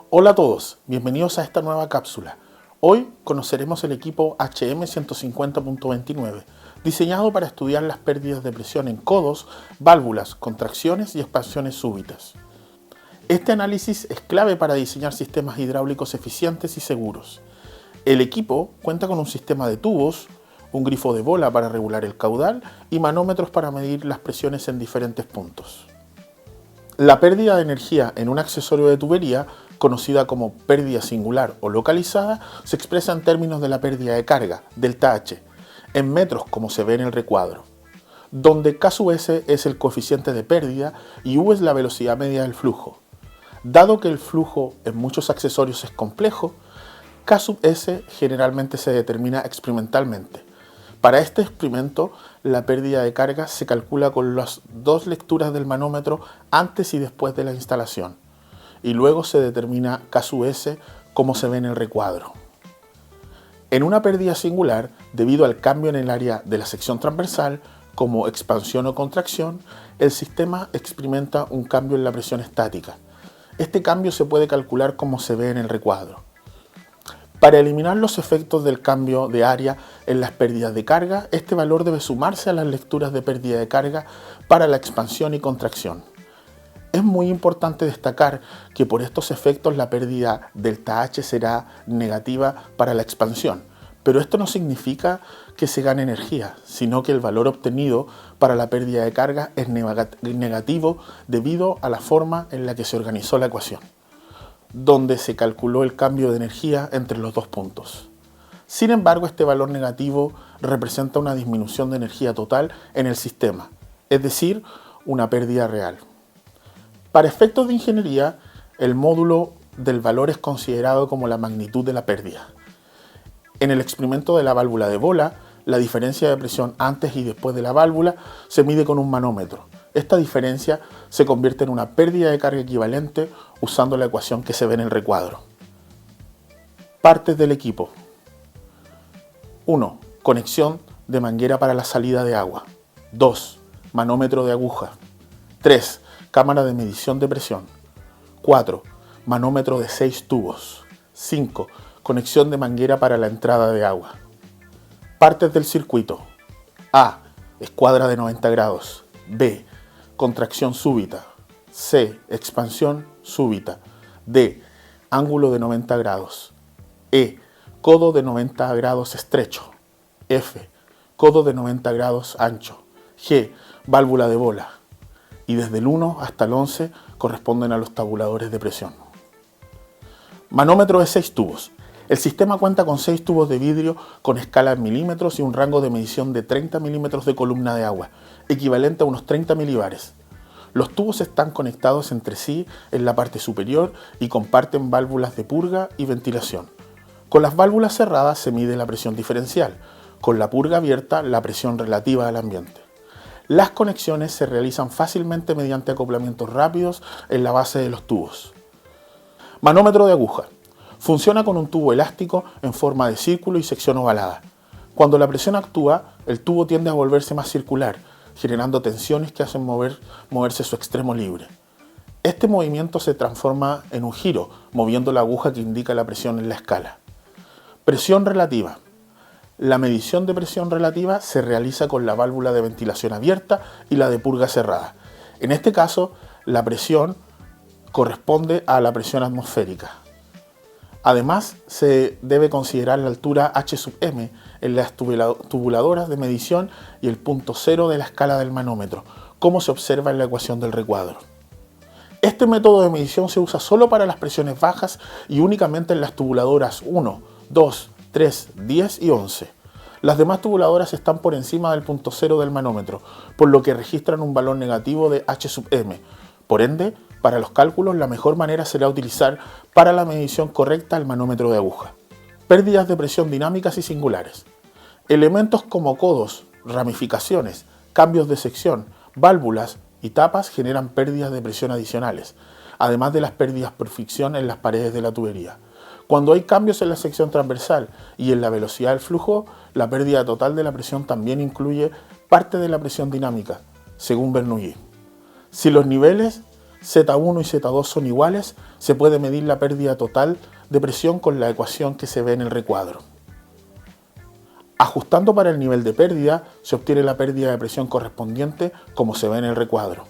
Hola a todos, bienvenidos a esta nueva cápsula. Hoy conoceremos el equipo HM150.29, diseñado para estudiar las pérdidas de presión en codos, válvulas, contracciones y expansiones súbitas. Este análisis es clave para diseñar sistemas hidráulicos eficientes y seguros. El equipo cuenta con un sistema de tubos, un grifo de bola para regular el caudal y manómetros para medir las presiones en diferentes puntos. La pérdida de energía en un accesorio de tubería, conocida como pérdida singular o localizada, se expresa en términos de la pérdida de carga, delta H, en metros como se ve en el recuadro, donde K sub S es el coeficiente de pérdida y U es la velocidad media del flujo. Dado que el flujo en muchos accesorios es complejo, K sub S generalmente se determina experimentalmente. Para este experimento, la pérdida de carga se calcula con las dos lecturas del manómetro antes y después de la instalación, y luego se determina K sub S como se ve en el recuadro. En una pérdida singular, debido al cambio en el área de la sección transversal, como expansión o contracción, el sistema experimenta un cambio en la presión estática. Este cambio se puede calcular como se ve en el recuadro. Para eliminar los efectos del cambio de área en las pérdidas de carga, este valor debe sumarse a las lecturas de pérdida de carga para la expansión y contracción. Es muy importante destacar que por estos efectos la pérdida delta H será negativa para la expansión, pero esto no significa que se gane energía, sino que el valor obtenido para la pérdida de carga es negativo debido a la forma en la que se organizó la ecuación, donde se calculó el cambio de energía entre los dos puntos. Sin embargo, este valor negativo representa una disminución de energía total en el sistema, es decir, una pérdida real. Para efectos de ingeniería, el módulo del valor es considerado como la magnitud de la pérdida. En el experimento de la válvula de bola, la diferencia de presión antes y después de la válvula se mide con un manómetro. Esta diferencia se convierte en una pérdida de carga equivalente usando la ecuación que se ve en el recuadro. Partes del equipo. 1. Conexión de manguera para la salida de agua. 2. Manómetro de aguja. 3. Cámara de medición de presión. 4. Manómetro de 6 tubos. 5. Conexión de manguera para la entrada de agua. Partes del circuito. A. Escuadra de 90 grados. B. Contracción súbita. C. Expansión súbita. D. Ángulo de 90 grados. E. Codo de 90 grados estrecho. F. Codo de 90 grados ancho. G. Válvula de bola. Y desde el 1 hasta el 11 corresponden a los tabuladores de presión. Manómetro de 6 tubos. El sistema cuenta con 6 tubos de vidrio con escala en milímetros y un rango de medición de 30 milímetros de columna de agua, equivalente a unos 30 milibares. Los tubos están conectados entre sí en la parte superior y comparten válvulas de purga y ventilación. Con las válvulas cerradas se mide la presión diferencial, con la purga abierta la presión relativa al ambiente. Las conexiones se realizan fácilmente mediante acoplamientos rápidos en la base de los tubos. Manómetro de aguja. Funciona con un tubo elástico en forma de círculo y sección ovalada. Cuando la presión actúa, el tubo tiende a volverse más circular, generando tensiones que hacen moverse su extremo libre. Este movimiento se transforma en un giro, moviendo la aguja que indica la presión en la escala. Presión relativa. La medición de presión relativa se realiza con la válvula de ventilación abierta y la de purga cerrada. En este caso, la presión corresponde a la presión atmosférica. Además, se debe considerar la altura H sub m en las tubuladoras de medición y el punto cero de la escala del manómetro, como se observa en la ecuación del recuadro. Este método de medición se usa solo para las presiones bajas y únicamente en las tubuladoras 1, 2, 3, 10 y 11. Las demás tubuladoras están por encima del punto cero del manómetro, por lo que registran un valor negativo de H sub m. Por ende, para los cálculos, la mejor manera será utilizar para la medición correcta el manómetro de aguja. Pérdidas de presión dinámicas y singulares. Elementos como codos, ramificaciones, cambios de sección, válvulas y tapas generan pérdidas de presión adicionales, además de las pérdidas por fricción en las paredes de la tubería. Cuando hay cambios en la sección transversal y en la velocidad del flujo, la pérdida total de la presión también incluye parte de la presión dinámica, según Bernoulli. Si los niveles Z1 y Z2 son iguales, se puede medir la pérdida total de presión con la ecuación que se ve en el recuadro. Ajustando para el nivel de pérdida, se obtiene la pérdida de presión correspondiente como se ve en el recuadro.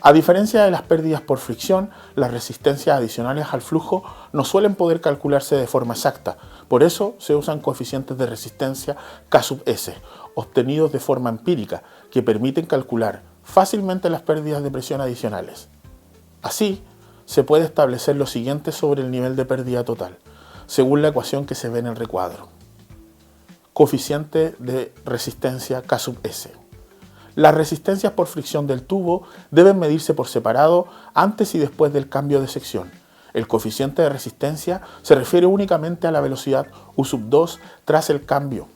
A diferencia de las pérdidas por fricción, las resistencias adicionales al flujo no suelen poder calcularse de forma exacta, por eso se usan coeficientes de resistencia K sub S, obtenidos de forma empírica, que permiten calcular fácilmente las pérdidas de presión adicionales. Así, se puede establecer lo siguiente sobre el nivel de pérdida total, según la ecuación que se ve en el recuadro. Coeficiente de resistencia K sub S. Las resistencias por fricción del tubo deben medirse por separado antes y después del cambio de sección. El coeficiente de resistencia se refiere únicamente a la velocidad U sub 2 tras el cambio.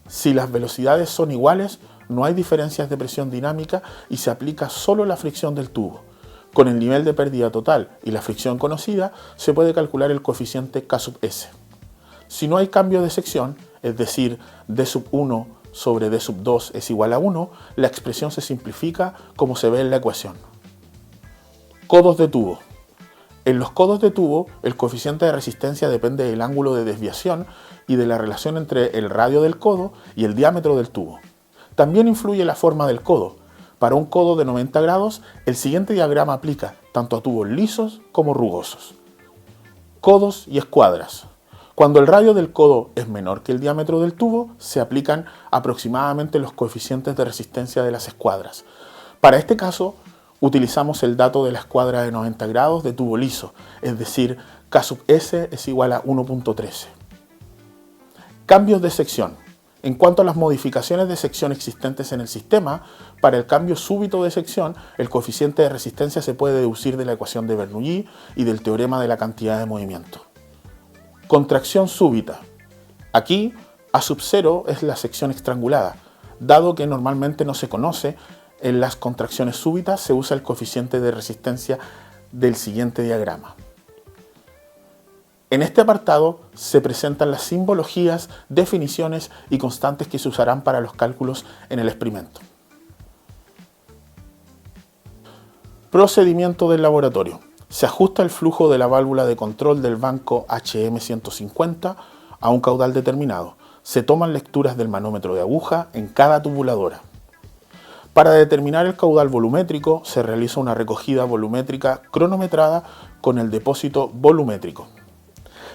Si las velocidades son iguales, no hay diferencias de presión dinámica y se aplica solo la fricción del tubo. Con el nivel de pérdida total y la fricción conocida, se puede calcular el coeficiente K sub S. Si no hay cambio de sección, es decir, D sub 1 sobre D sub 2 es igual a 1, la expresión se simplifica como se ve en la ecuación. Codos de tubo. En los codos de tubo, el coeficiente de resistencia depende del ángulo de desviación y de la relación entre el radio del codo y el diámetro del tubo. También influye la forma del codo. Para un codo de 90 grados, el siguiente diagrama aplica tanto a tubos lisos como rugosos. Codos y escuadras. Cuando el radio del codo es menor que el diámetro del tubo, se aplican aproximadamente los coeficientes de resistencia de las escuadras. Para este caso, utilizamos el dato de la escuadra de 90 grados de tubo liso, es decir, K sub S es igual a 1.13. Cambios de sección. En cuanto a las modificaciones de sección existentes en el sistema, para el cambio súbito de sección, el coeficiente de resistencia se puede deducir de la ecuación de Bernoulli y del teorema de la cantidad de movimiento. Contracción súbita. Aquí, A sub 0 es la sección estrangulada. Dado que normalmente no se conoce, en las contracciones súbitas se usa el coeficiente de resistencia del siguiente diagrama. En este apartado se presentan las simbologías, definiciones y constantes que se usarán para los cálculos en el experimento. Procedimiento del laboratorio. Se ajusta el flujo de la válvula de control del banco HM150 a un caudal determinado. Se toman lecturas del manómetro de aguja en cada tubuladora. Para determinar el caudal volumétrico, se realiza una recogida volumétrica cronometrada con el depósito volumétrico.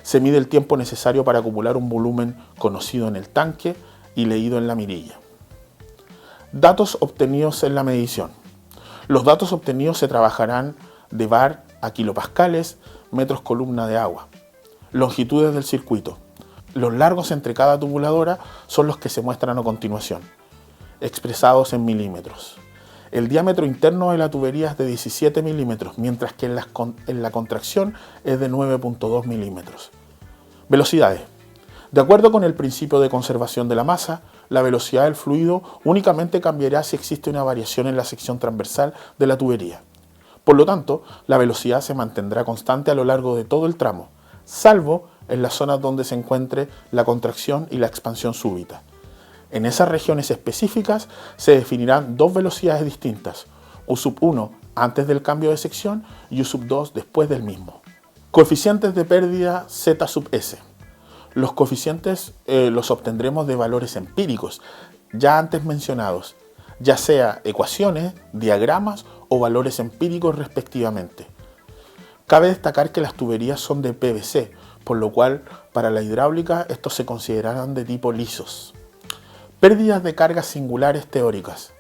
Se mide el tiempo necesario para acumular un volumen conocido en el tanque y leído en la mirilla. Datos obtenidos en la medición. Los datos obtenidos se trabajarán de bar a kilopascales, metros columna de agua. Longitudes del circuito. Los largos entre cada tubuladora son los que se muestran a continuación, expresados en milímetros. El diámetro interno de la tubería es de 17 milímetros, mientras que en la contracción es de 9.2 milímetros. Velocidades. De acuerdo con el principio de conservación de la masa, la velocidad del fluido únicamente cambiará si existe una variación en la sección transversal de la tubería. Por lo tanto, la velocidad se mantendrá constante a lo largo de todo el tramo, salvo en las zonas donde se encuentre la contracción y la expansión súbita. En esas regiones específicas se definirán dos velocidades distintas, U sub 1 antes del cambio de sección y U sub 2 después del mismo. Coeficientes de pérdida Z sub S. Los coeficientes los obtendremos de valores empíricos, ya antes mencionados, ya sea ecuaciones, diagramas o valores empíricos respectivamente. Cabe destacar que las tuberías son de PVC, por lo cual para la hidráulica estos se considerarán de tipo lisos. Pérdidas de cargas singulares teóricas.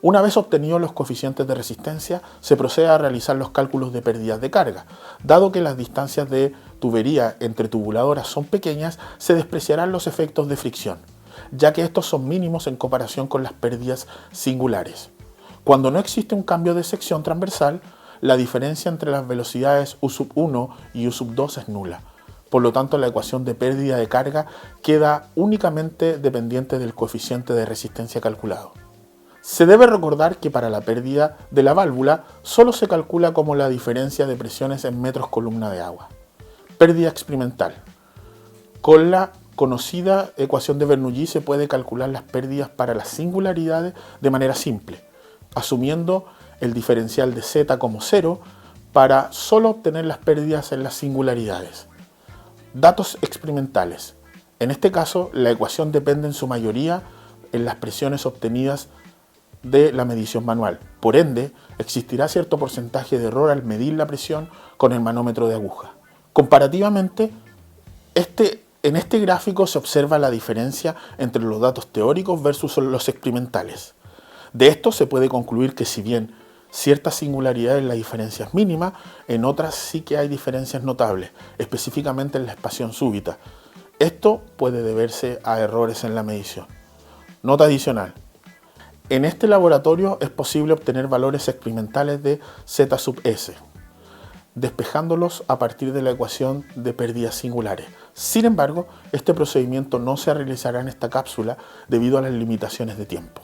Una vez obtenidos los coeficientes de resistencia, se procede a realizar los cálculos de pérdidas de carga. Dado que las distancias de tubería entre tubuladoras son pequeñas, se despreciarán los efectos de fricción, ya que estos son mínimos en comparación con las pérdidas singulares. Cuando no existe un cambio de sección transversal, la diferencia entre las velocidades U sub 1 y U sub 2 es nula. Por lo tanto, la ecuación de pérdida de carga queda únicamente dependiente del coeficiente de resistencia calculado. Se debe recordar que para la pérdida de la válvula solo se calcula como la diferencia de presiones en metros columna de agua. Pérdida experimental. Con la conocida ecuación de Bernoulli se puede calcular las pérdidas para las singularidades de manera simple, asumiendo el diferencial de z como 0 para solo obtener las pérdidas en las singularidades. Datos experimentales. En este caso, la ecuación depende en su mayoría en las presiones obtenidas de la medición manual. Por ende, existirá cierto porcentaje de error al medir la presión con el manómetro de aguja. Comparativamente, en este gráfico se observa la diferencia entre los datos teóricos versus los experimentales. De esto se puede concluir que si bien ciertas singularidades la diferencia es mínima, en otras sí que hay diferencias notables, específicamente en la expansión súbita. Esto puede deberse a errores en la medición. Nota adicional. En este laboratorio es posible obtener valores experimentales de Z sub S, despejándolos a partir de la ecuación de pérdidas singulares. Sin embargo, este procedimiento no se realizará en esta cápsula debido a las limitaciones de tiempo.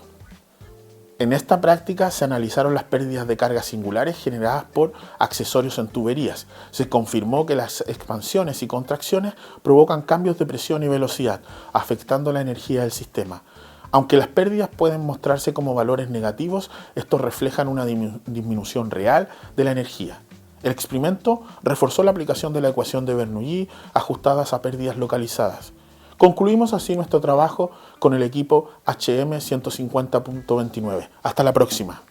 En esta práctica se analizaron las pérdidas de cargas singulares generadas por accesorios en tuberías. Se confirmó que las expansiones y contracciones provocan cambios de presión y velocidad, afectando la energía del sistema. Aunque las pérdidas pueden mostrarse como valores negativos, estos reflejan una disminución real de la energía. El experimento reforzó la aplicación de la ecuación de Bernoulli ajustadas a pérdidas localizadas. Concluimos así nuestro trabajo con el equipo HM150.29. Hasta la próxima.